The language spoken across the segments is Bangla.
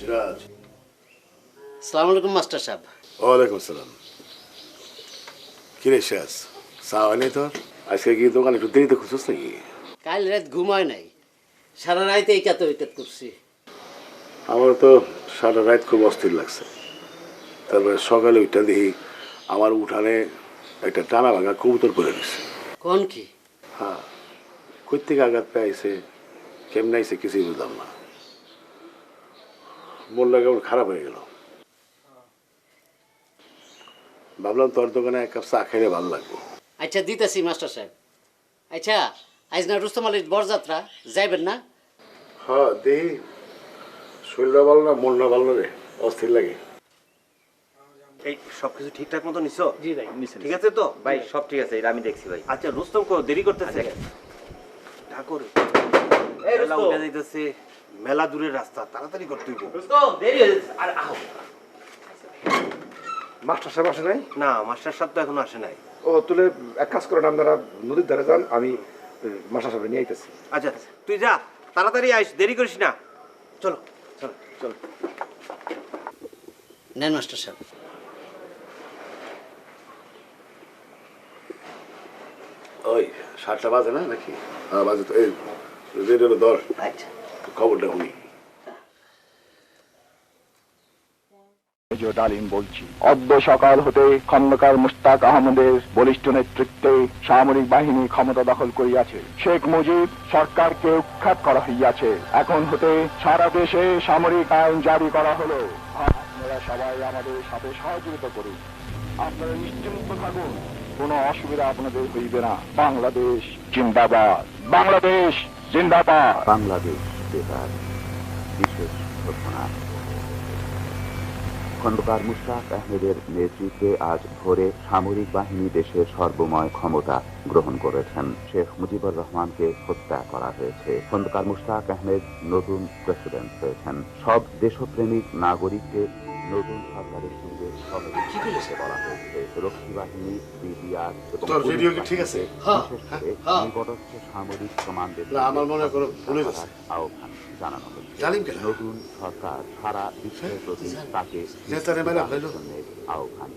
সিরাজ। আসসালামু আলাইকুম মাস্টার সাহেব। ওয়ালাইকুম আসসালাম। কিরে সিরাজ, চা হয় নাই তোর? আজকে গিয়ে দোকান একটু দেরিতে খুঁজছিস নাকি? কাল রাত ঘুমায় নাই, সারা রাইতে এই কাত ওইকাত করছি। আমার তো সারা রাত খুব অস্থির লাগছে। তারপরে সকালে ওইটা দেখি আমার উঠানে একটা টানা ভাঙা কবুতর পরে দিচ্ছে। কোন কি? হ্যাঁ, কই থেকে আঘাত পেয়েছে, কেমন আইছে কিছুই বুঝলাম না। মনটা কেমন খারাপ হয়ে গেল। ভাবলাম তোর দোকানে এক কাপ চা খাইলে ভালো লাগবো। আচ্ছা দিতেছি মাস্টার সাহেব। আচ্ছা আজ না রুস্তম আলীর বরযাত্রা, যাইবেন না? হ্যাঁ দেখি, শরীরটা ভালো না মনটা ভালো না রে, অস্থির লাগে। এই সবকিছু ঠিকঠাক মতো নিছো? জি ভাই, ঠিক আছে তো ভাই, সব ঠিক আছে, এটা আমি দেখছি ভাই। আচ্ছা রুস্তম কো দেরি করতেছে ঠাকুর, মেলা উঠে যাইতেছে, মেলা দূরের রাস্তা, তাড়াতাড়ি করতে হইব। রুস্তম দেরি হয়ে যাচ্ছে, আর আহ। মাস্টার সাহেব আসে নাই? না, মাস্টার সাহেব তো এখনো আসে নাই। ও তুলে এক কাজ করেন, আপনারা নদীর ধারে যান, আমি মাস্টার সাহেব নিয়ে আইতেছি। আচ্ছা তুই যা, তাড়াতাড়ি আইস, দেরি করিস না। চলো চলো চলো। নেন মাস্টার সাহেব। ওই 7টা বাজে না নাকি? হ্যাঁ বাজে তো। এই রেডিওর দর আচ্ছা খবরটা শুনি। ডালিম বলছি, অদ্য সকাল হতে খন্দকার মুশতাক আহমদের বলিষ্ঠ নেতৃত্বে সামরিক বাহিনী ক্ষমতা দখল করিয়াছে। শেখ মুজিব সরকারকে উৎখাত করা হইয়াছে। এখন হতে সারা দেশে সামরিক আইন জারি করা হলো। আপনারা সবাই আমাদের সাথে সহযোগিতা করুন। আপনারা নিশ্চিন্ত থাকুন, কোনো অসুবিধা আপনাদের হইবে না। বাংলাদেশ জিন্দাবাদ, বাংলাদেশ জিন্দাবাদ। বাংলাদেশ বেতার বিশেষ ঘোষণা। খন্দকার মুশতাক আহমেদের নেতৃত্বে আজ ভোরে সামরিক বাহিনী দেশের সর্বময় ক্ষমতা গ্রহণ করেছেন। শেখ মুজিবুর রহমানকে হত্যা করা হয়েছে। খন্দকার মুশতাক আহমেদ নতুন প্রেসিডেন্ট হয়েছেন। সব দেশপ্রেমিক নাগরিককে নতুন সরকারের সঙ্গে সহযোগিতা বলা হয়েছে। রক্ষী বাহিনী, বিডিআর এবং নিকটস্থ সামরিক কমান্ডের আহ্বান জানানো হয়েছে। নতুন সরকার সারা বিশ্বের প্রতি তাকে আহ্বান।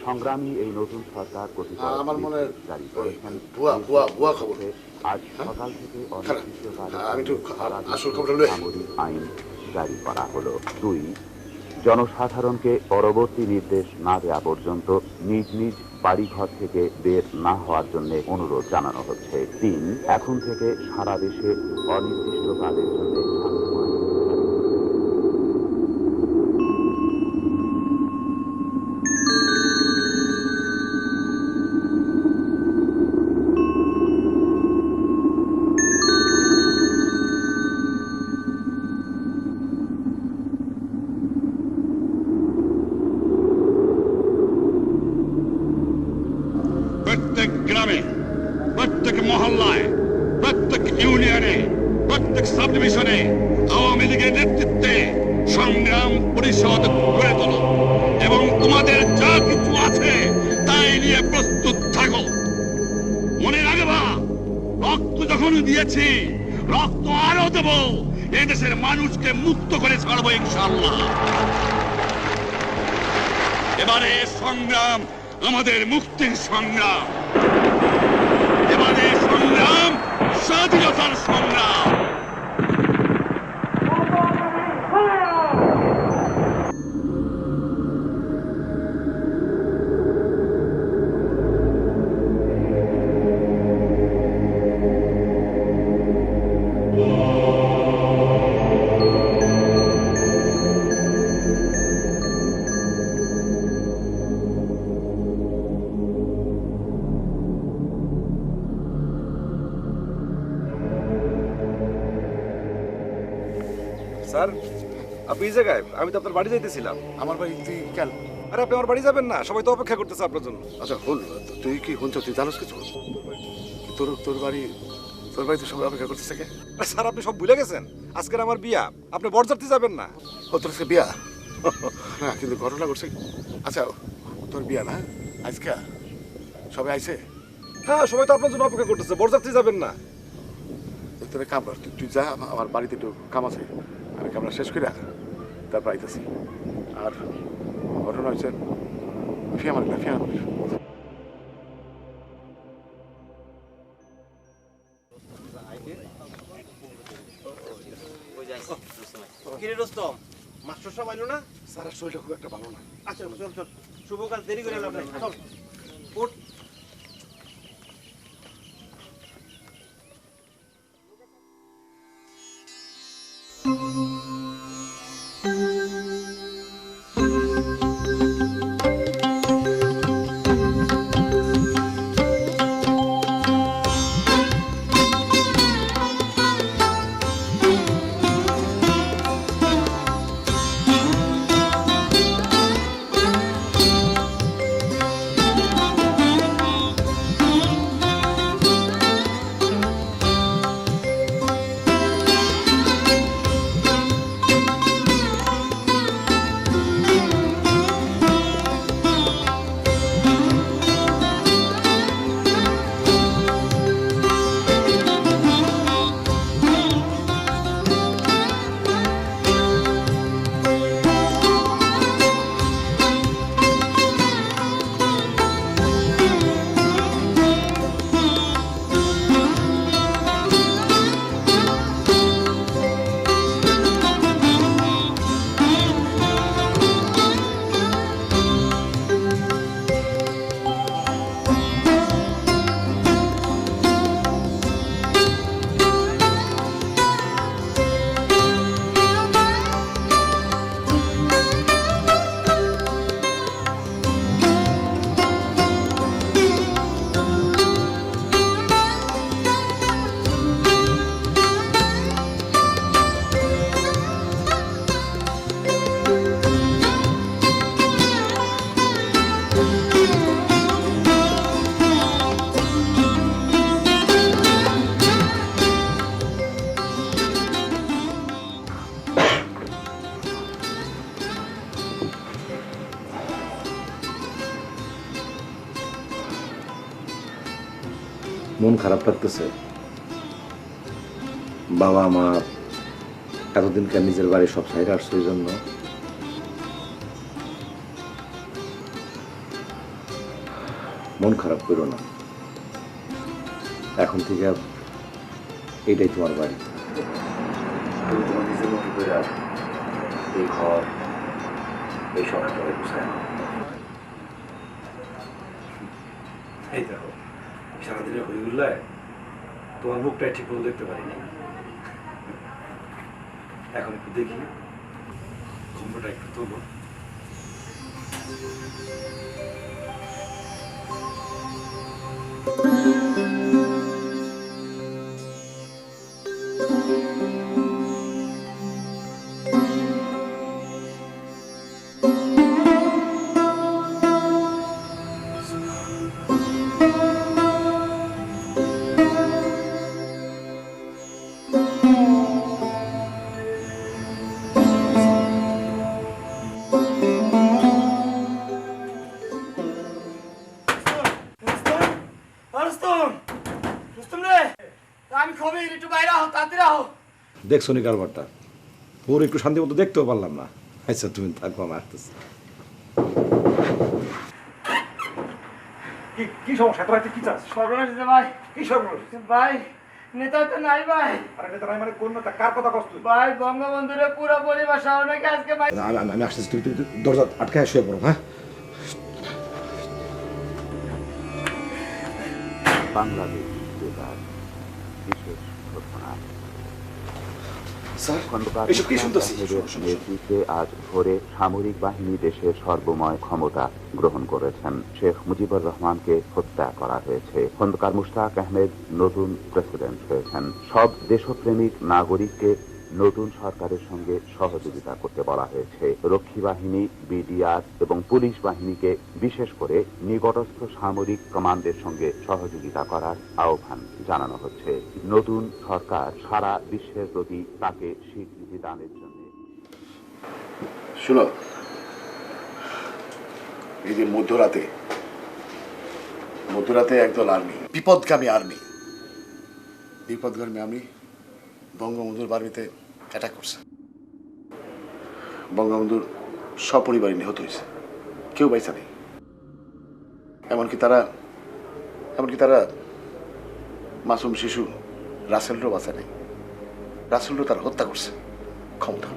সংগ্রামী এই নতুন সরকার জারি করেছেন। আজ সকাল থেকে সামরিক আইন জারি করা হলো। 2, জনসাধারণকে পরবর্তী নির্দেশ না দেওয়া পর্যন্ত নিজ নিজ বাড়িঘর থেকে বের না হওয়ার জন্য অনুরোধ জানানো হচ্ছে। 3, এখন থেকে সারা দেশে অনির্দিষ্টকালের জন্য প্রত্যেক গ্রামে, প্রত্যেক মহল্লায়, প্রত্যেক ইউনিয়নে, প্রত্যেক সাব ডিভিশনে আওয়ামী লীগের নেতৃত্বে সংগ্রাম পরিষদ গড়ে তোলো এবং তোমাদের যা কিছু আছে তাই নিয়ে প্রস্তুত থাকো। মনে রাখবা, রক্ত যখন দিয়েছি, রক্ত আরো দেব। এদেশের মানুষকে মুক্ত করে ছাড়বো ইনশাআল্লাহ। এবারে সংগ্রাম আমাদের মুক্তির সংগ্রাম, এবারে সংগ্রাম স্বাধীনতার সংগ্রাম। স্যার, আপনি এই জায়গায়? আমি তো আপনার বাড়ি যাইতেছিলাম। আমার বাড়ি তুই কেন? আরে আপনি আমার বাড়ি যাবেন না? সবাই তো অপেক্ষা করতেছে আপনার জন্য। আচ্ছা হল, তুই কি শুনছ? তুই জানোস কিছু? তোর তোর বাড়ি তোর বাড়িতে সবাই অপেক্ষা করতেছে কে? স্যার আপনি সব ভুলে গেছেন, আজকের আমার বিয়া। আপনি বরযাত্রী যাবেন না? ও তোর সে বিয়া? না কিন্তু ঘটনা করছে। আচ্ছা তোর বিয়া না আজকে? সবাই আইছে? হ্যাঁ, সবাই তো আপনার জন্য অপেক্ষা করতেছে। বরযাত্রী যাবেন না? তোর কাম কর, তুই যা, আমার বাড়িতে একটু কাম আছে, আমি কামটা শেষ করে তারপর আইতেছি। আর ঘটনা হয়েছে ফিয়ামার। কিরে রুস্তম, মাস্টার সব আইলো না? স্যারের শরীরটা খুব একটা ভালো না। আচ্ছা চল চল, শুভ কাজ দেরি করে লাভ নাই, চল উঠ। মন খারাপ লাগতেছে। বাবা মা এতদিনকার নিজের বাড়ি সব সাইডে আসছে, এই জন্য মন খারাপ করো না। এখন থেকে এইটাই তোমার বাড়ি। তুমি তোমার নিজের মতো করে এই ঘর, এই সংসারে গুছায় নাও। এই দেখো, সারাদিনে হইগুল্লায় তোমার মুখটাই ঠিক মতো দেখতে পারিনি। এখন একটু দেখি, ঘুমটা একটু তোলো। দেখছো নি কারবারটা? ওর একটু শান্তি মতো দেখতেও পারলাম না। আচ্ছা তুমি থাকবো, আমি আসতেছি। কি সমস্যা? তোরা কি চাস? সর্বনাশ ভাই। কি সর্বনাশ ভাই? নেতা তো নাই ভাই। আরে নেতা নাই মানে কোন নেতা? কার কথা কষ্ট? ভাই বঙ্গবন্ধুরে পুরো পরিবার সহ নাকি আজকে ভাই। আমি আসতেছি, তুমি দরজা আটকায় শুয়ে পড়ো। হ্যাঁ, বাংলাদেশ বেতার বিশেষ ঘটনা। খন্দকার নেতৃত্বে আজ ভোরে সামরিক বাহিনী দেশের সর্বময় ক্ষমতা গ্রহণ করেছেন। শেখ মুজিবুর রহমানকে হত্যা করা হয়েছে। খন্দকার মুশতাক আহমেদ নতুন প্রেসিডেন্ট হয়েছেন। সব দেশপ্রেমিক নাগরিককে নতুন সরকারের সঙ্গে সহযোগিতা করতে বলা হয়েছে। রক্ষী বাহিনী, বিডিআর এবং পুলিশ বাহিনীকে বিশেষ করে নিকটস্থ সামরিক কমান্ডের সঙ্গে সহযোগিতা করার আহ্বান জানানো হচ্ছে। নতুন সরকার সারা বিশ্বের প্রতি তাকে স্বীকৃতি দানের জন্য। শুনো, এই যে মধ্যরাতে একদল আর্মি, বিপদগামী আর্মি বঙ্গবন্ধুর বাড়িতে অ্যাটাক করছে। বঙ্গবন্ধুর সপরিবারে নিহত হয়েছে, কেউ বাইসা নেই। এমনকি তারা মাসুম শিশু রাসেলরও বাঁচা নেই। রাসেলরও তারা হত্যা করছে ক্ষমতা,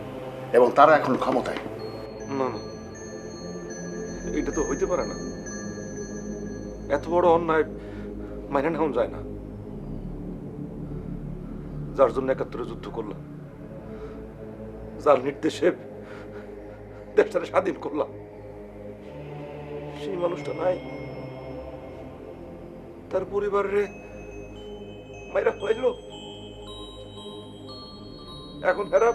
এবং তারা এখন ক্ষমতায়। না না, এটা তো হইতে পারে না। এত বড় অন্যায় মাইনে নেওয়া যায় না। যার জন্য ৭১ যুদ্ধ করলাম, যার নির্দেশে দেশটাকে স্বাধীন করলাম, সেই মানুষটা নাই। তার পরিবারের মাইরা হইল, এখন এরা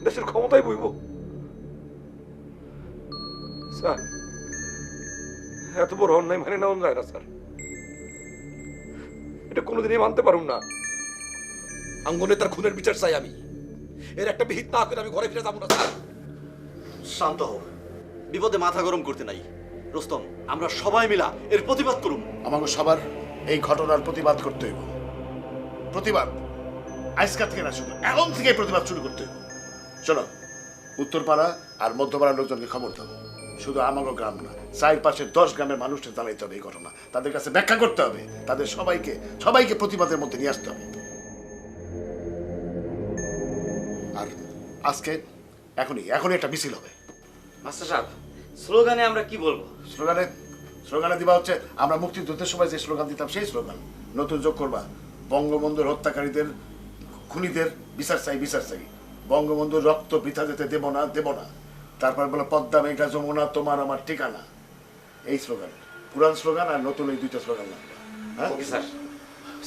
দেশের ক্ষমতায় বইব। স্যার, এত বড় অন্যায় মানে নেওয়া যায় না স্যার। এটা কোনোদিনই মানতে পারুন না। আঙ্গনে তার খুনের বিচার চাই আমি। এর একটা বিহিত না করে আমি ঘরে ফিরে যাবো না স্যার। শান্ত হও, বিপদে মাথা গরম করতে নাই। রুস্তম, আমরা সবাই মিলা এর প্রতিবাদ করুন। আমাকে সবার এই ঘটনার প্রতিবাদ করতে হইব। প্রতিবাদ আজকাল থেকে না, শুধু এখন থেকে প্রতিবাদ শুরু করতে হইব। শোনো, উত্তরপাড়া আর মধ্যপাড়ার লোকজনকে খবর দেবো। শুধু আমাকে গ্রাম না, চারপাশের 10 গ্রামের মানুষকে জানাইতে হবে এই ঘটনা। তাদের কাছে ব্যাখ্যা করতে হবে, তাদের সবাইকে প্রতিবাদের মধ্যে নিয়ে আসতে হবে। আর আজকে এখনই একটা মিছিল হবে। মাস্টার সাহেব, স্লোগানে আমরা কি বলবো? স্লোগানে দিবা হচ্ছে আমরা মুক্তিযুদ্ধের সময় যে স্লোগান দিতাম সেই স্লোগান। নতুন যোগ করবা, বঙ্গবন্ধুর হত্যাকারীদের খুনিদের বিচার চাই। বঙ্গবন্ধুর রক্ত বৃথা যেতে দেব না। তারপর বলে পদ্মা মেঘনা যমুনা তোমার আমার ঠিকানা। এই স্লোগান, পুরান স্লোগান আর নতুন এই দুইটা স্লোগান লাগবে। হ্যাঁ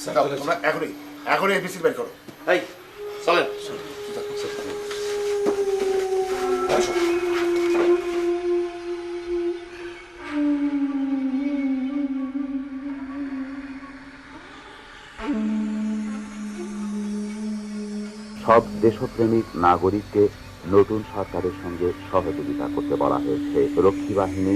স্যার, তোমরা এখনই এই মিছিল বের করো। এই চলেন। সব দেশপ্রেমিক নাগরিককে নতুন সরকারের সঙ্গে সহযোগিতা করতে বলা হয়েছে। রক্ষী বাহিনী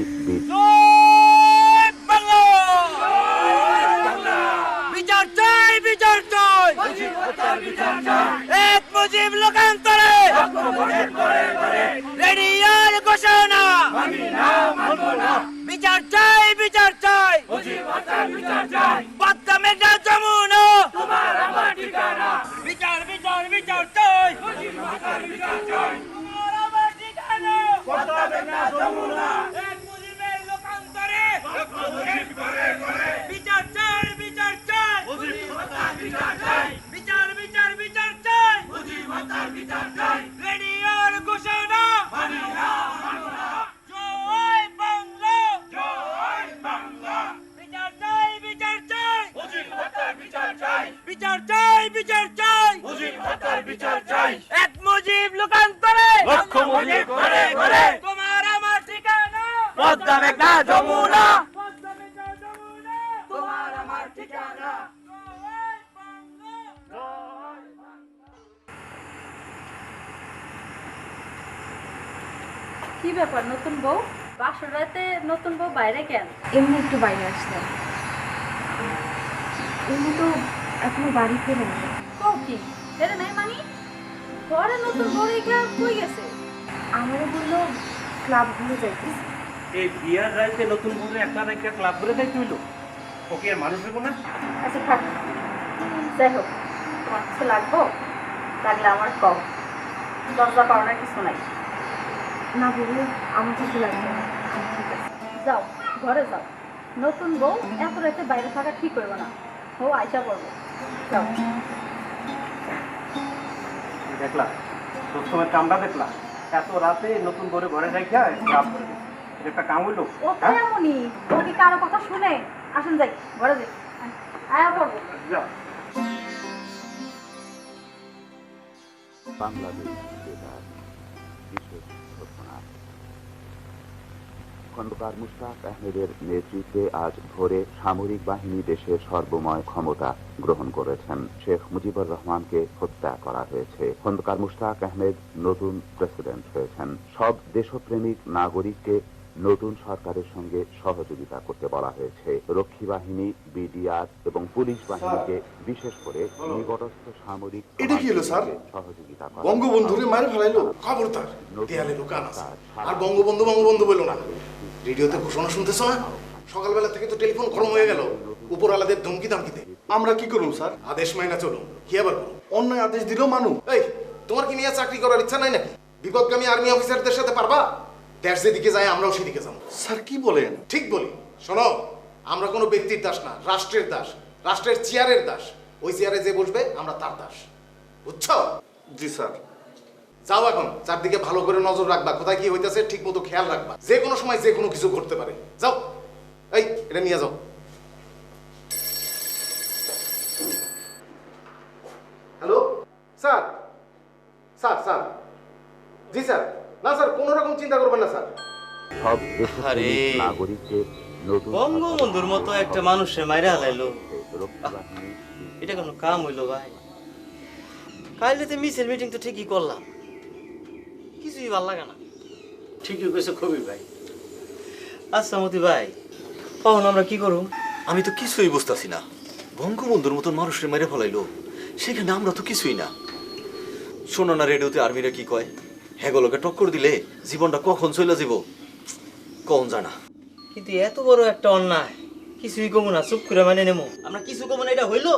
কি ব্যাপার নতুন বউ? বাসর রাতে নতুন বউ বাইরে কেন? এমনি একটু বাইরে আসলাম। এমনি তো এখনো বাড়ি ফেরে নেই। কি ফেরে নাই মানে? ঘরে নতুন বউ রেখে কই গেছে? আমারে বললো ক্লাবগুলো যাইতেছে। এই বিয়ার রাইতে নতুন বউরে একলা রেখে ক্লাব করে যাইতে হইলো? ও কি আর মানুষ হইব না? আচ্ছা থাক, যাই হোক, তোমার কিছু লাগবো? লাগলে আমার কম, দরজা পাওয়ার কিছু নাই। না বললে আমার কিছু লাগবে না। ঠিক আছে, যাও ঘরে যাও। নতুন বউ এত রাতে বাইরে থাকা ঠিক করবো না। ও আইসা পড়বো, যাও। দেখলা রুস্তমের কামড়া, দেখলা এত রাতে নতুন বউরে ঘরে রেখে ক্লাব করে দিছে। এটা একটা কাম হইলো? ও তো এমনই, ও কি কারো কথা শুনে? আসুন যাই ঘরে যাই, আয়া পড়বো। যাও। বাংলাদেশ বেতার বিশেষ ঘোষণা। খন্দকার মুশতাক আহমেদের নেতৃত্বে আজ ভোরে সামরিক বাহিনী দেশের সর্বময় ক্ষমতা গ্রহণ করেছেন। শেখ মুজিবুর রহমানকে হত্যা করা হয়েছে। খন্দকার মুশতাক আহমেদ নতুন প্রেসিডেন্ট হয়েছেন। সব দেশপ্রেমিক নাগরিককে নতুন সরকারের সঙ্গে সহযোগিতা করতে বলা হয়েছে। রক্ষী বাহিনী, বিডিআর এবং পুলিশ বাহিনীকে বিশেষ করে নিকটস্থ সামরিক এটা কি হলো স্যার? সহযোগিতা করা। বঙ্গবন্ধুরে মারে ফেলাইলো, খবরদার দেয়ালে লুকান আছে। আর বঙ্গবন্ধু বঙ্গবন্ধু বললো না, রেডিওতে ঘোষণা শুনতেছো না? সকালবেলা থেকে তো টেলিফোন গরম হয়ে গেল উপরওয়ালাদের ধমকি দামকিতে। আমরা কি করুন স্যার? আদেশ মাইনা চলুন। কি আবার অন্যায় আদেশ দিলেও মানু। এই তোমার কি নিয়ে চাকরি করার ইচ্ছা নাই নাকি? বিপদগামী আর্মি অফিসারদের সাথে পারবা? দেশ যেদিকে যায় আমরাও সেদিকে যাবো। স্যার কি বলেন? ঠিক বলি। শোনো, আমরা কোনো ব্যক্তির দাস না, রাষ্ট্রের দাস, রাষ্ট্রের চেয়ারের দাস। ওই চেয়ারে যে বসবে আমরা তার দাস, বুঝছো? জি স্যার। যাও এখন, চারদিকে ভালো করে নজর রাখবা, কোথায় কি হইতেছে ঠিক মতো খেয়াল রাখবা। যে কোনো সময় যে কোনো কিছু ঘটতে পারে। যাও, এই এটা নিয়ে যাও। হ্যালো স্যার, স্যার স্যার জি স্যার। না স্যার, কোনো রকম চিন্তা করবেন না স্যার। সব দেশের নাগরিকদের নতুন বঙ্গবন্ধুর মতো একটা মানুষের মাইরা হালাইলো, এটা কোনো কাম হইলো ভাই? কালকে মিছিল মিটিং তো ঠিকই করলাম, কিছুই ভাল লাগে না। ঠিকই কইছে কবি ভাই। আচ্ছা মতি ভাই, কখন আমরা কি করুম? আমি তো কিছুই বুঝতেছি না। বঙ্গবন্ধুর মতন মানুষের মেরে ফেলাইলো, সেখানে আমরা তো কিছুই না। শোনো না রেডিওতে আর্মিরা কি কয়, হ্যাগলকে টক্কর দিলে জীবনটা কখন চলে যাব কোন জানা। কিন্তু এত বড় একটা অন্যায় কিছুই কমু না, চুপ করে মানে নেমো আমরা? কিছু কমু না, এটা হইলো?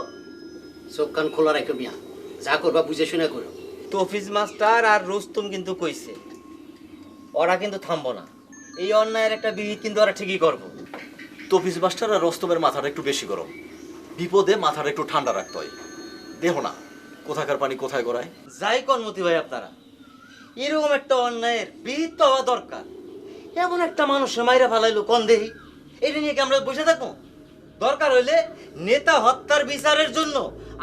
চোখ কান খোলা রাখো মিয়া, যা করবা বুঝে শুনে করো। তফিজ মাস্টার আর রুস্তম কিন্তু কইছে ওরা কিন্তু থামবো না, এই অন্যায়ের একটা বিহিত কিন্তু ওরা ঠিকই করবো। তফিজ মাস্টার আর রস্তমের মাথাটা একটু বেশি গরম, বিপদে মাথাটা একটু ঠান্ডা রাখতে হয়। দেখো না কোথাকার পানি কোথায় গড়ায়। যাই কর্মতি ভাই, আপনারা এরকম একটা অন্যায়ের বিহিত তো হওয়া দরকার। এমন একটা মানুষের মাইরা ফেলাইলো কোন দেহি, এটা নিয়ে কি আমরা বসে থাকবো? দরকার হইলে নেতা হত্যার বিচারের জন্য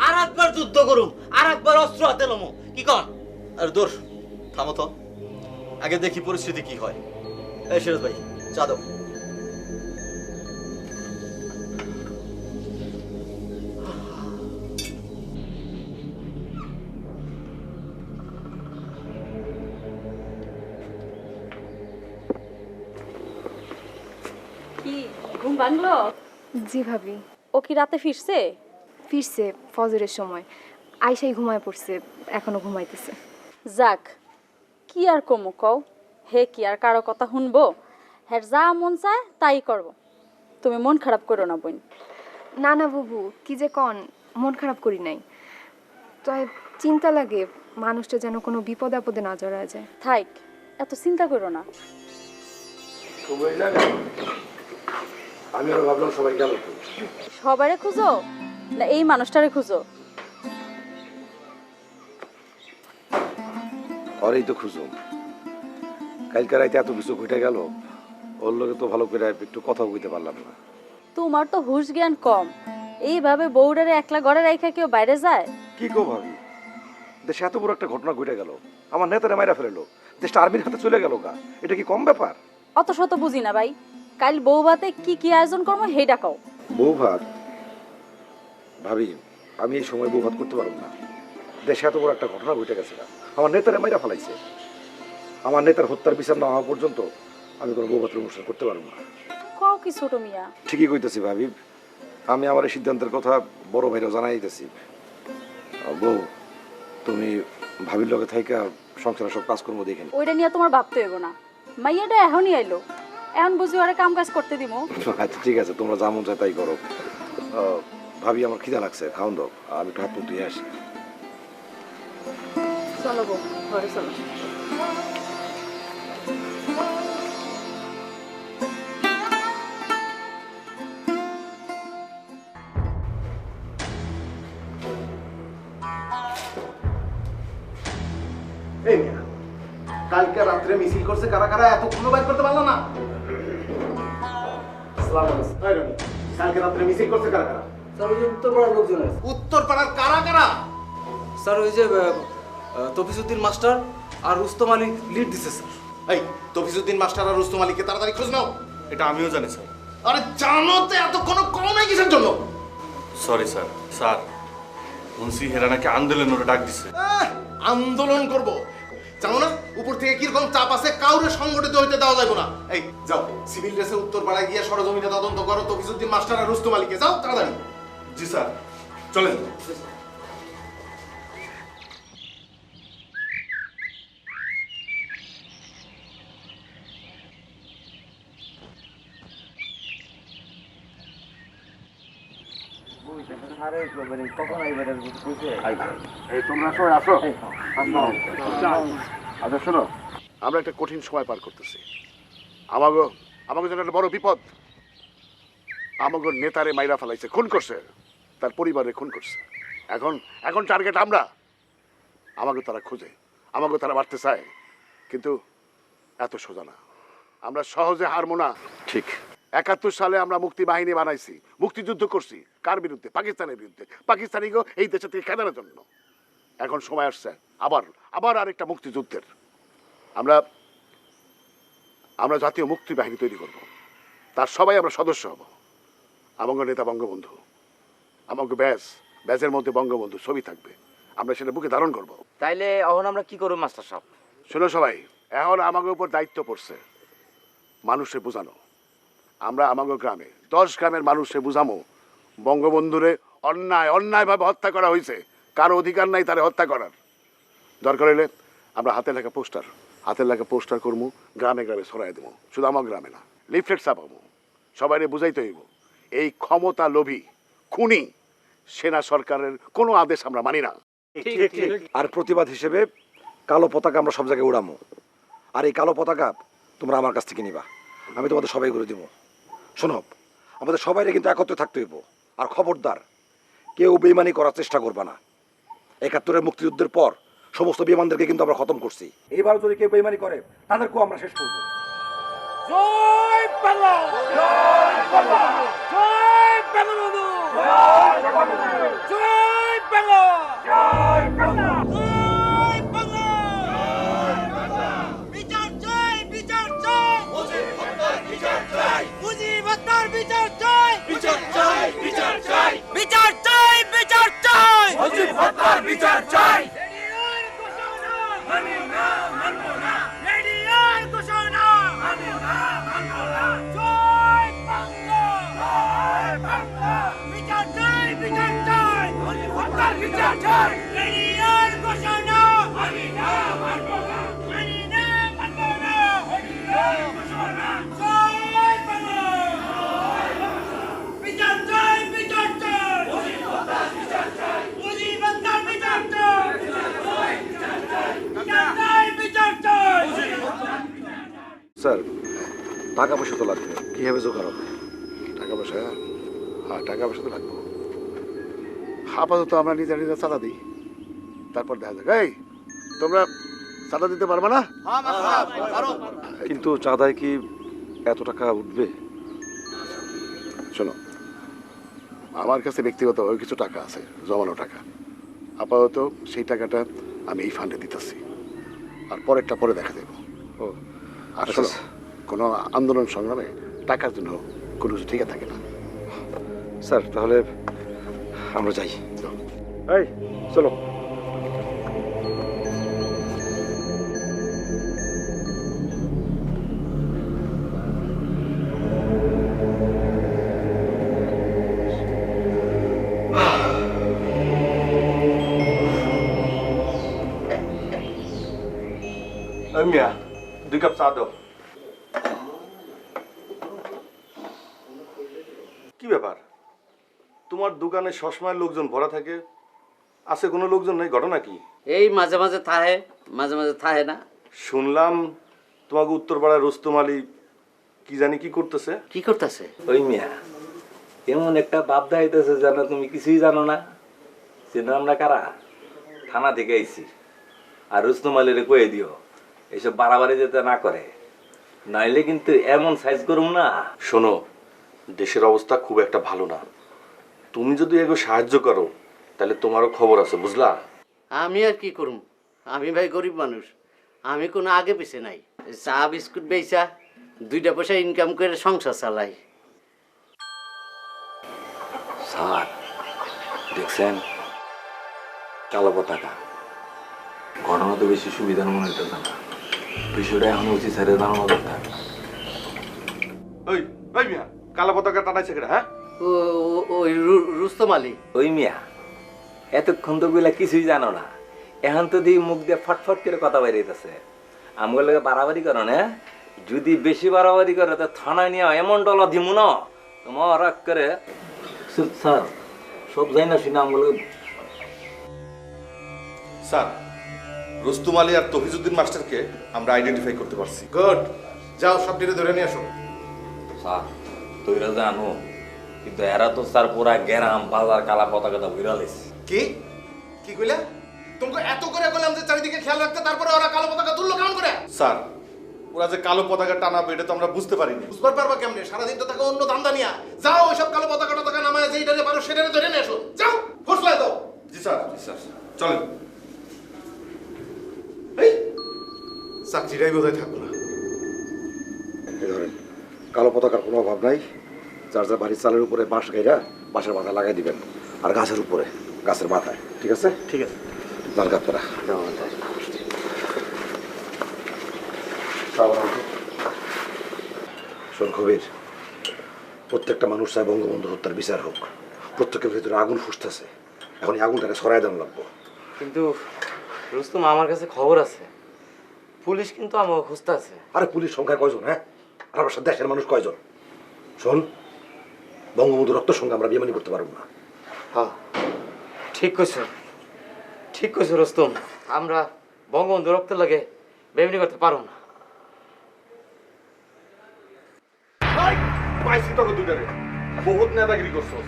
আর একবার যুদ্ধ করুম, আর একবার অস্ত্র হাতে লমো, কি কন? আর দোর থামো তো, আগে দেখি পরিস্থিতি কি হয়। এই সিরাজ ভাই, চা দাও। কি ঘুম ভাঙলো? জি ভাবি। ও কি রাতে ফিরছে? ফিরছে ফজরের সময়, আইসাই ঘুমায় পড়ছে, এখনো ঘুমাইতেছে। যাক, কি আর কমু কও, হে কি আর কারো কথা শুনবো? হ্যাঁ, যা মন চায় তাই করব। তুমি মন খারাপ করো না বোন। না না বুবু, কি যে কন, মন খারাপ করি নাই। তাই চিন্তা লাগে মানুষটা যেন কোনো বিপদ আপদে না জড়া যায়। থাক, এত চিন্তা করো না। আমি আরো ভাবলাম সবাই গেল, সবারে খুঁজো না এই মানুষটারে খুঁজো? ওরই তো খুঁজুম। কালকে রাইতে এত কিছু ঘটে গেল, ওর লোকে তো ভালো করে একটু কথা কইতে পারলাম না। তোমার তো হুঁশ জ্ঞান কম, এইভাবে বউডারে একলা ঘরে রাইখা কেউ বাইরে যায়? কি কো ভাবি, দেশে এত বড় একটা ঘটনা ঘটে গেল, আমার নেতারে মাইরা ফেললো, দেশটা আর্মির হাতে চলে গেল গা, এটা কি কম ব্যাপার? অত শত বুঝি না ভাই, কাল বউ ভাতে কি কি আয়োজন করবো হেইডা কও। বউ ভাত? ভাবি, আমি এই সময় বউ ভাত করতে পারব না। দেশে এত বড় একটা ঘটনা ঘটে গেছে, আমার নেতারে মাইরা ফেলাইছে। আমার নেতার হত্যার বিচার না হওয়া পর্যন্ত আমি কোনো বউ ভাতের অনুষ্ঠান করতে পারবো না। কও কি ছোট মিয়া? ঠিকই কইতেছি ভাবি, আমি আমার এই সিদ্ধান্তের কথা বড় ভাইরাও জানাই দিতেছি। বউ, তুমি ভাবির লগে থাইকা সংসারের সব কাজকর্ম দেখে নি। ওইটা নিয়ে তোমার ভাবতে হইব না, মাইয়াটা এখনই আইলো, এখন বুঝি ওরা কাম কাজ করতে দিব। আচ্ছা ঠিক আছে, তোমরা যা মন চায় তাই করো। ভাবি, আমার খিদা লাগছে, খাওন দাও, আমি একটু হাত মুখ ধুয়ে আসি। চলো বউ, ঘরে চলো। এই মিয়া, কালকে রাত্রে মিছিল করছে কারা কারা, এতক্ষণ বাইর করতে পারলো না? আসসালামু আলাইকুম। এই রনি, কালকে রাত্রে মিছিল করছে কারা কারা? স্যার, ওই যে উত্তরপাড়ার লোকজন আছে। উত্তরপাড়ার কারা কারা? স্যার, ওই যে তফিজউদ্দিন মাস্টার আর রুস্তম আলী লিড দিছে স্যার। এই তফিজউদ্দিন মাস্টার আর রুস্তম আলীকে তাড়াতাড়ি খোঁজ নাও। এটা আমিও জানি স্যার। আরে জানো তো, এতক্ষণ কম নাই কিসের জন্য? Sorry sir. স্যার, মুন্সি হেরা নাকি আন্দোলনের ডাক দিছে। আন্দোলন করব? জানো না উপর থেকে কিরকম চাপ আছে, কাউরে সংগঠিত হইতে দেওয়া যাবে না। এই যাও সিভিল ড্রেসে উত্তর পাড়ায় গিয়ে সরজমিনে তদন্ত করো তফিজুদ্দিন মাস্টার আর রুস্তম আলীকে, যাও তাড়াতাড়ি। জি স্যার, চলেন। এই তোমরা সবাই আসো। আচ্ছা শোনো, আমরা একটা কঠিন সময় পার করতেছি। আমাকে জন্য একটা বড় বিপদ। আমাকে নেতারে মাইরা ফেলাইছে, খুন করছে, তার পরিবারে খুন করছে। এখন টার্গেট আমরা। আমাকে তারা খুঁজে, আমাকে তারা মারতে চায়, কিন্তু এত সোজা না। আমরা সহজে হারবো না। ঠিক 71 সালে আমরা মুক্তি বাহিনী বানাইছি, মুক্তিযুদ্ধ করছি। কার বিরুদ্ধে? পাকিস্তানের বিরুদ্ধে। পাকিস্তানিকে এই দেশে থেকে খেদানোর জন্য। এখন সময় আসছে আবার আরেকটা মুক্তিযুদ্ধের। আমরা জাতীয় মুক্তি বাহিনী তৈরি করব, তার সবাই আমরা সদস্য হব। আমাকে নেতা বঙ্গবন্ধু, আমাকে ব্যাজের মধ্যে বঙ্গবন্ধু ছবি থাকবে, আমরা সেটা বুকে ধারণ করব। তাইলে এখন আমরা কি করব মাস্টার সাহেব? শোনো সবাই, এখন আমাদের উপর দায়িত্ব পড়ছে মানুষে বোঝানো। আমরা আমাদের গ্রামে 10 গ্রামের মানুষে বুঝামো বঙ্গবন্ধুরে অন্যায়ভাবে হত্যা করা হয়েছে, কারো অধিকার নাই তারে হত্যা করার। দরকার হলে আমরা হাতে লেখা পোস্টার করবো, গ্রামে গ্রামে ছড়াই দেবো। শুধু আমার গ্রামে না, লিফলেট ছাপাবো। সবাই বুঝাইতে হইব এই ক্ষমতা লোভী খুনি সেনা সরকারের কোনো আদেশ আমরা মানি না। আর প্রতিবাদ হিসেবে কালো পতাকা আমরা সব জায়গায় উড়ামো। আর এই কালো পতাকা তোমরা আমার কাছ থেকে নিবা, আমি তোমাদের সবাই করে দিব। শোনো, আমাদের সবাইকে কিন্তু একত্রে থাকতে হইব। আর খবরদার, কেউ বেইমানি করার চেষ্টা করবা না। 71-এর মুক্তিযুদ্ধের পর সমস্ত বেইমানদেরকে কিন্তু আমরা খতম করছি। এইবার যদি কেউ বেইমানি করে তাদেরকেও আমরা শেষ করব। জয় বাংলা, জয় বাংলা, জয় বঙ্গবন্ধু, জয় বঙ্গবন্ধু, জয় বাংলা, জয় বাংলা, জয় বাংলা, জয় বাংলা। বিচার চাই, বিচার চাই, মুজিব হত্যার বিচার চাই, মুজিব হত্যার বিচার চাই, বিচার চাই, বিচার চাই, বিচার চাই, বিচার চাই, মুজিব হত্যার বিচার চাই। আমি না মানব না, রেডিয়ার ঘোষণা আমি না মানব না। জয় বাংলা, জয় বাংলা, বিচার চাই, বিচার চাই, হত্যার বিচার চাই, রেডিয়ার ঘোষণা আমি না মানব না, আমি না মানব না, রেডিয়ার ঘোষণা। জয় বাংলা, বিচার চাই, বিচার চাই, হত্যার বিচার চাই, মুজিব হত্যার বিচার চাই, স্যার, টাকা পয়সা তো লাগবে, কিভাবে জোগাড় হবে? টাকা পয়সা? হ্যাঁ, টাকা পয়সা তো লাগবে। আপাতত আমরা নিজে চাঁদা দিই, তারপর দেখা যাক। এই তোমরা চাঁদা দিতে পারবে না? কিন্তু চাঁদায় কি এত টাকা উঠবে? শোনো, আমার কাছে ব্যক্তিগত কিছু টাকা আছে, জমানো টাকা। আপাতত সেই টাকাটা আমি এই ফান্ডে দিতেছি, আর পরেরটা পরে দেখা দেবো। ও আর শোনো, কোনো আন্দোলন সংগ্রামে টাকার জন্য কোনো কিছু ঠিক থাকে না। স্যার, তাহলে আমরা যাই। এই চলো। মিয়া, 2 কাপ চা দাও। কি ব্যাপার, তোমার দোকানে সবসময় লোকজন ভরা থাকে, আছে কোনো লোকজন নেই? ঘটনা কি? এই মাঝে মাঝে থাহে, মাঝে মাঝে থাহে না। শুনলাম তোমাকে উত্তরপাড়ার রুস্তম আলী কি জানি কি করতেছে। কি করতেছে? ওই মিয়া এমন একটা বাপ দাইতেছে জানো, তুমি কিছুই জানো না। চেনো আমরা কারা? থানা থেকে আইছি। আর রুস্তম আলীরে কয়ে দিও এইসব বাড়াবাড়ি যেতে না করে, নাইলে কিন্তু এমন সাইজ করুম না। শোনো, দেশের অবস্থা খুব একটা ভালো না, তুমি যদি এগো সাহায্য করো তাহলে তোমারও খবর আছে, বুঝলা? আমি আর কি করুম, আমি ভাই গরিব মানুষ, আমি কোনো আগে পিছে নাই। চা বিস্কুট বেচা 2টা পয়সা ইনকাম করে সংসার চালাই। স্যার দেখছেন কালো পতাকা, ঘটনা তো বেশি সুবিধার মনে হইতেছে না, বিষয়টা এখন উচিত স্যারের জানানো দরকার। ওই ওই মিয়া কালো পতাকা টানাইছে কেডা? হ্যাঁ ওই রুস্তম আলী। ওই মিয়া এতক্ষণ তো গুলা কিছুই জানো না, এখন তো দিয়ে মুখ দিয়ে ফটফট করে কথা বেরিয়েছে। আমগুলো লোকে বাড়াবাড়ি করো না, যদি বেশি বাড়াবাড়ি করে তো থানায় নিয়ে এমন ডলা দিমু না তোমার রাগ করে। স্যার সব যাই না শুনে আমগুলো। স্যার রুস্তম আলী আর তফিজউদ্দিন মাস্টারকে আমরা আইডেন্টিফাই করতে পারছি। গুড, যাও সব ডিরে ধরে নিয়ে আসো। স্যার তৈরা জানো, কিন্তু এরা তো স্যার পুরা গ্রাম বাজার কালা পতাকাটা ঘুরালিস। কি কি কইলা? তোমাকে এত করে বললাম যে চারিদিকে খেয়াল রাখতে, তারপরে ওরা কালো পতাকা তুললো কেমন করে? স্যার ওরা যে কালো পতাকা টানাবে এটা তো আমরা বুঝতে পারিনি। বুঝতে পারবা কেমনে? সারাদিন তো তাকে অন্য ধান্দা নিয়া। যাও ওইসব কালো পতাকা টতাকা নামায় যেইটারে পারো সেটারে ধরে নিয়ে আসো। যাও ফসলায় দাও। জি স্যার, জি স্যার, চলেন। এই চাকরিটাই বোধহয় থাকবো না। এই ধরেন, কালো পতাকার কোনো অভাব নাই। যার যার বাড়ির চালের উপরে বাঁশ গাইরা বাঁশের মাথায় লাগাই দিবেন, আর গাছের উপরে গাছের মাথায়। ঠিক আছে? ঠিক আছে। লাল কাপড়া শোন কবির, প্রত্যেকটা মানুষ চায় বঙ্গবন্ধু হত্যার বিচার হোক। প্রত্যেকের ভিতরে আগুন ফুসতেছে, এখন এই আগুনটাকে সরাই দেওয়া লাগবো। কিন্তু রুস্তম, আমার কাছে খবর আছে, পুলিশ কিন্তু আমাকে খুঁজতে আছে। আরে পুলিশ সংখ্যায় কয়জন? হ্যাঁ, আর আমার দেশের মানুষ কয়জন? শোন, বঙ্গবন্ধু রক্তের সঙ্গে আমরা বেমানি করতে পারবো না। হ্যাঁ ঠিক কইছো, ঠিক কইছো রুস্তম, আমরা বঙ্গবন্ধু রক্তের লাগে বেমানি করতে পারবো না। পাইছি তোকে দুটারে, বহুত নেতাগিরি করছস,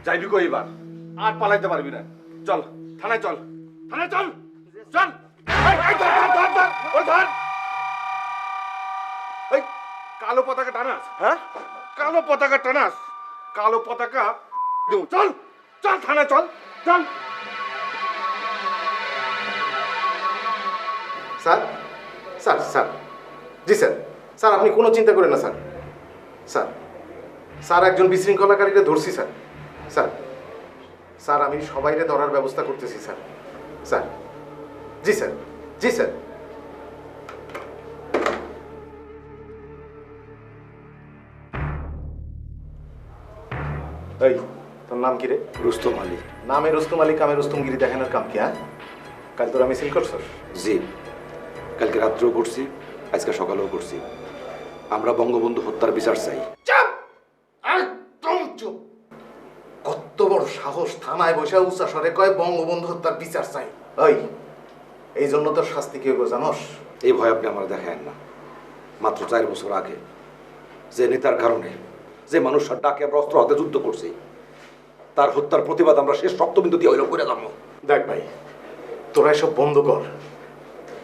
যাইবি কই এবার? আর পালাইতে পারবি না। চল থানায়, চল থানায়, চল চল। এই ধর ধর ধর ধর, ওই ধর। এই কালো পতাকা টানাস? হ্যাঁ কালো পতাকা টানাস? কালো পতাকা দেও। চল চল থানায়, চল চল। স্যার স্যার স্যার জি স্যার, স্যার আপনি কোনো চিন্তা করেন না স্যার। স্যার স্যার একজন বিশৃঙ্খলাকারীকে ধরছি স্যার। স্যার স্যার আমি সবাইকে ধরার ব্যবস্থা করতেছি স্যার। স্যার জি স্যার, জি স্যার। এই তোর নাম কি রে? রুস্তম আলী। নামে রুস্তম আলী, কামে রুস্তমগিরি দেখানোর কাম কি? হ্যাঁ কাল তোরা মিছিল করছ? জি, কালকে রাত্রেও করছি, আজকে সকালেও করছি। আমরা বঙ্গবন্ধু হত্যার বিচার চাই। একদম চুপ! কত বড় সাহস থানায় বসে উচ্চা স্বরে কয় বঙ্গবন্ধু হত্যার বিচার চাই। ওই এই জন্য তোর শাস্তি কি হইব জানোস? এই ভয় আপনি আমার দেখায়েন না। মাত্র 4 বছর আগে যে নেতার কারণে, যে মানুষের ডাকে আমরা অস্ত্র হাতে যুদ্ধ করছি, তার হত্যার প্রতিবাদ আমরা শেষ রক্তবিন্দু দিয়ে হইল করে যাবো। দেখ ভাই, তোরা এসব বন্ধ কর।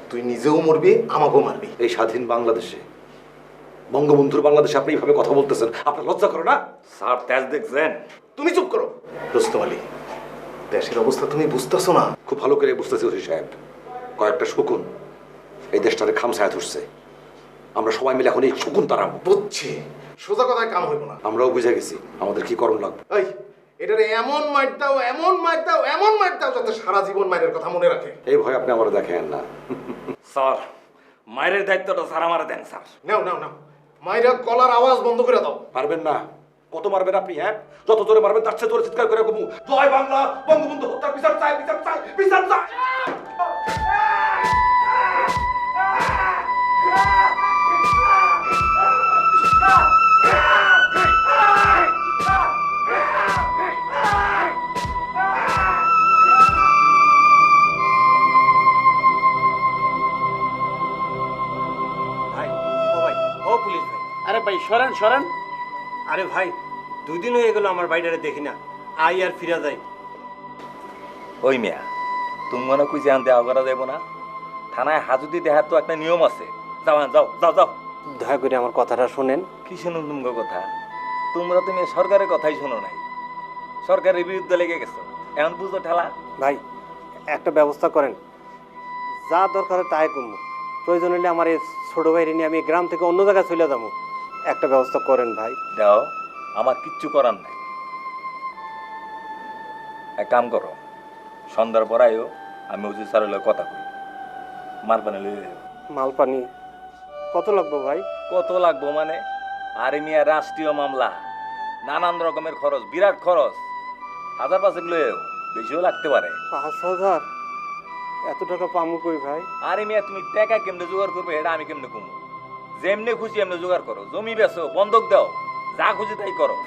তুই নিজেও মরবি, আমাকেও মারবি। এই স্বাধীন বাংলাদেশে, বঙ্গবন্ধুর বাংলাদেশে আপনি এইভাবে কথা বলতেছেন, আপনার লজ্জা করে না? স্যার তেজ দেখছেন? তুমি চুপ করো। রুস্তম আলী, দেশের অবস্থা তুমি বুঝতেছো না? খুব ভালো করে বুঝতেছি ওসি সাহেব। কয়েকটা শকুন এই দেশটারে খামছায়া ধরছে, আমরা সবাই মিলে এখন এই শকুন তাড়াবো। বুঝছি, সোজা কথায় কাম হইব না। আমরাও বুঝে গেছি আমাদের কি করণ লাগবে। এই এটারে এমন মার দাও, এমন মার দাও, এমন মার দাও যাতে সারা জীবন মায়ের কথা মনে রাখে। এই ভয় আপনি আমার দেখেন না। স্যার মায়ের দায়িত্বটা স্যার আমার দেন। স্যার নাও নাও নাও, মায়েরা গলার আওয়াজ বন্ধ করে দাও। পারবেন না? কত মারবেন আপনি? হ্যাঁ, যত জোরে মারবেন তার চেয়ে জোরে চিৎকার করে কমু, জয় বাংলা, বঙ্গবন্ধু হত্যার বিচার চাই, বিচার চাই, বিচার চাই। আরে ভাই সরেন সরেন। আরে ভাই 2 দিন হয়ে গেল আমার বাইরে দেখি না, আই আর ফিরা যাই। ওই মিয়া তুমি মনে কইছে আনতে আওগারা যাইব না? থানায় হাজুতি দেখার তো একটা নিয়ম আছে। যাও যাও যাও যাও। দয়া করে আমার কথাটা শোনেন। কি শুনুন তোমার কথা? তোমরা তুমি সরকারের কথাই শোনো নাই, সরকারের বিরুদ্ধে লেগে গেছো, এখন বুঝো ঠেলা। ভাই একটা ব্যবস্থা করেন, যা দরকার তাই করবো। প্রয়োজন হলে আমার এই ছোট ভাইরে নিয়ে আমি গ্রাম থেকে অন্য জায়গায় চলে যাবো। একটা ব্যবস্থা করেন ভাই। দাও, আমার কিচ্ছু করার নাই। এক কাম করো, সন্ধ্যার পর আইও, আমি ওই স্যারের লগে কথা কই। মাল পানি লই যাও। মাল পানি কত লাগবে ভাই? কত লাগবো মানে? আরে মিয়া রাষ্ট্রীয় মামলা, নানান রকমের খরচ, বিরাট খরচ। 1000-5 লইও, বেশিও লাগতে পারে। 5000? এত টাকা পামু কই ভাই? আরে মিয়া তুমি টাকা কেমনে জোগাড় করবে এটা আমি কেমনে কমু? যেমনে খুশি এমনি জোগাড় করো, জমি বেচো, বন্ধক দাও, যা খুশি তাই করো।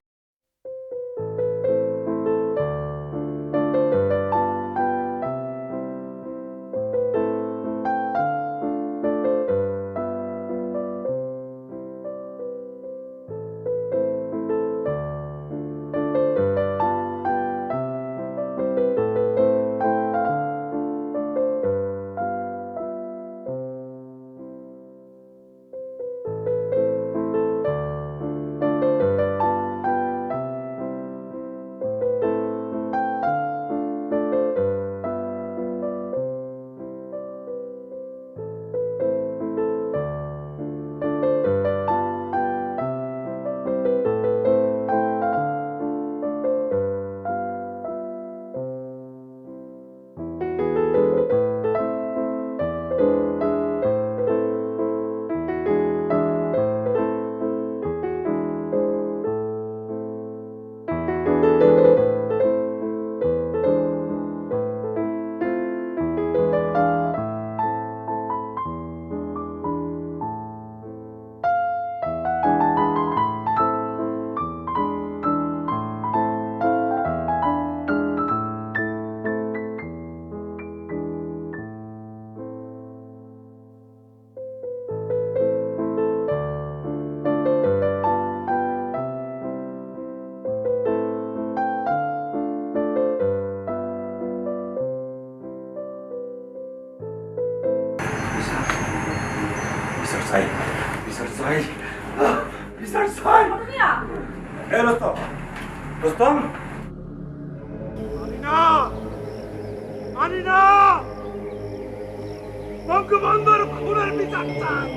বঙ্গবন্ধুর খুনের বিচার চাই,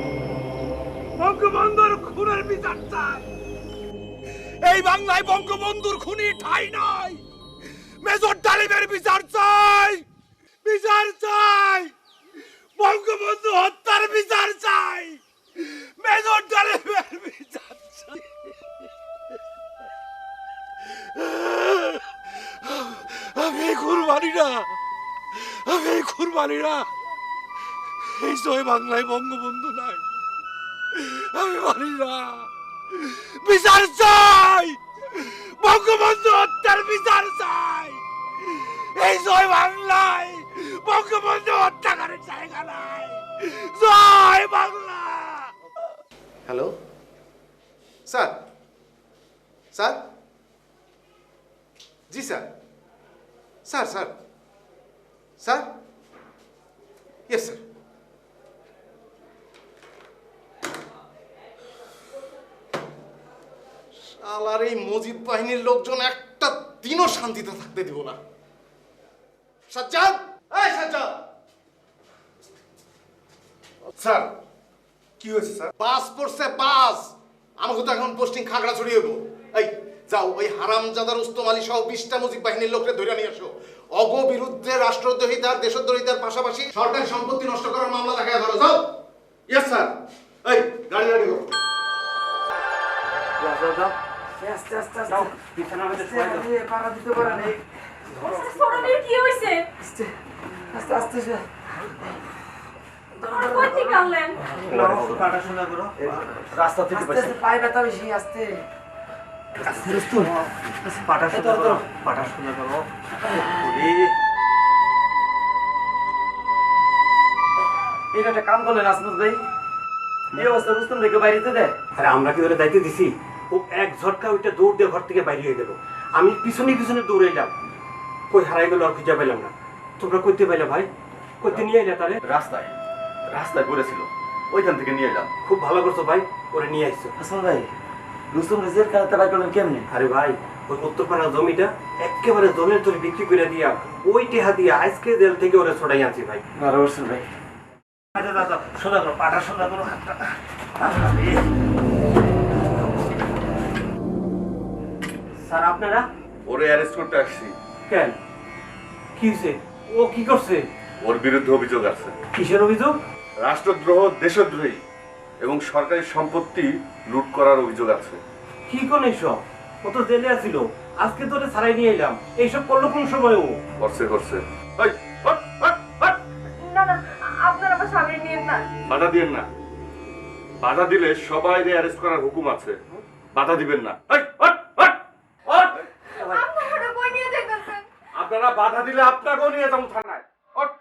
বঙ্গবন্ধুর খুনের বিচার চাই। এই বাংলায় বঙ্গবন্ধুর খুনি ঠাই নাই। মেজর ডালিমের বিচার চাই, বিচার চাই। বঙ্গবন্ধু হত্যার বিচার চাই, মেজর ডালিমের বিচার চাই। আমি খুন মানি না, আমি খুন মানি না। এই জয় বাংলায় বঙ্গবন্ধু নাই, আমি মানি না। বিচার চাই, বঙ্গবন্ধু হত্যার বিচার চাই। এই জয় বাংলায় বঙ্গবন্ধু হত্যাকারীর জায়গা নাই। জয় বাংলা। হ্যালো স্যার, স্যার, জি sir, sir, sir, sir, yes sir. শালার এই মুজিব বাহিনীর লোকজন একটা দিনও শান্তিতে থাকতে দিব না। সাজ্জাদ, এই সাজ্জাদ। স্যার কি হয়েছে স্যার? বাস পড়ছে বাস। আমাকে তো এখন পোস্টিং খাগড়াছড়ি হইব। এই যাও ওই হারামজাদা রুস্তম আলী সহ 20টা মুজিব বাহিনীর লোককে ধরে নিয়ে আসো। অগ বিরুদ্ধে রাষ্ট্রদ্রোহিতার দেশদ্রোহিতার পাশাপাশি সরকারি সম্পত্তি নষ্ট করার মামলা দেখায় ধরো। যাও। Yes sir. এই গাড়ি রেডি করো। যাও যাও আস্তে আস্তে যাও, পিছনে আমাদের সবাই পাড়া দিতে পারে না। ছোটদের কি হইছে? আস্তে আস্তে আস্তে যা। কই থেকে আনলেন? পাটা শোনা করো, রাস্তা থেকে আস্তে পায়ে ব্যথা বেশি। আস্তে আস্তে রুস্তম, পাটা শোনা করো, পাটা শোনা করো। এটা একটা কাম করলেন আসমত ভাই, এই অবস্থা রুস্তম রেখে বাইরেতে দেয়। আরে আমরা কি ওরা দায়িত্ব দিছি? ও এক ঝটকা ওইটা দৌড় দিয়ে ঘর থেকে বাইরে হয়ে গেল। আমি পিছনে পিছনে দৌড়ে এলাম, কই হারাই গেল আর খুঁজে পেলাম না। তোমরা করতে পাইলে ভাই, করতে নিয়ে এলে তাহলে? রাস্তায় রাস্তায় পড়েছিল, ওইখান থেকে নিয়ে এলাম। খুব ভালো করছো ভাই, ওরে নিয়ে আসছো। আসমত ভাই, রুস্তম রেজের কাছে বাই করলেন কেমনে? আরে ভাই, ওই উত্তরপাড়া জমিটা একেবারে জলের তলে বিক্রি করে দিয়া ওই টেহা দিয়া আজকে জেল থেকে ওরা ছড়াই আনছি ভাই। ভালো করছেন ভাই। আচ্ছা দাদা শোনা করো, পাটা শোনা করো। স্যার আপনারা? ওরে অ্যারেস্ট করতে আসছি। কেন, কি হয়েছে? ও কি করছে? ওর বিরুদ্ধে অভিযোগ আছে। কিসের অভিযোগ? রাষ্ট্রদ্রোহ, দেশদ্রোহী এবং সরকারি সম্পত্তি লুট করার অভিযোগ আছে। কি কোন এইসব? ও তো জেলে আছিল, আজকে তোরে ছাড়াই নিয়ে এলাম। এইসব করলো কোন সময় ও? করছে করছে। না না, আপনারা আমার স্বামী নিয়ে না। বাধা দিবেন না, বাধা দিলে সবাই অ্যারেস্ট করার হুকুম আছে, বাধা দিবেন না। আপনারা কই নিয়ে যাইতেছেন? আপনারা বাধা দিলে আপনাকেও নিয়ে যাবো থানায়। ওঠ!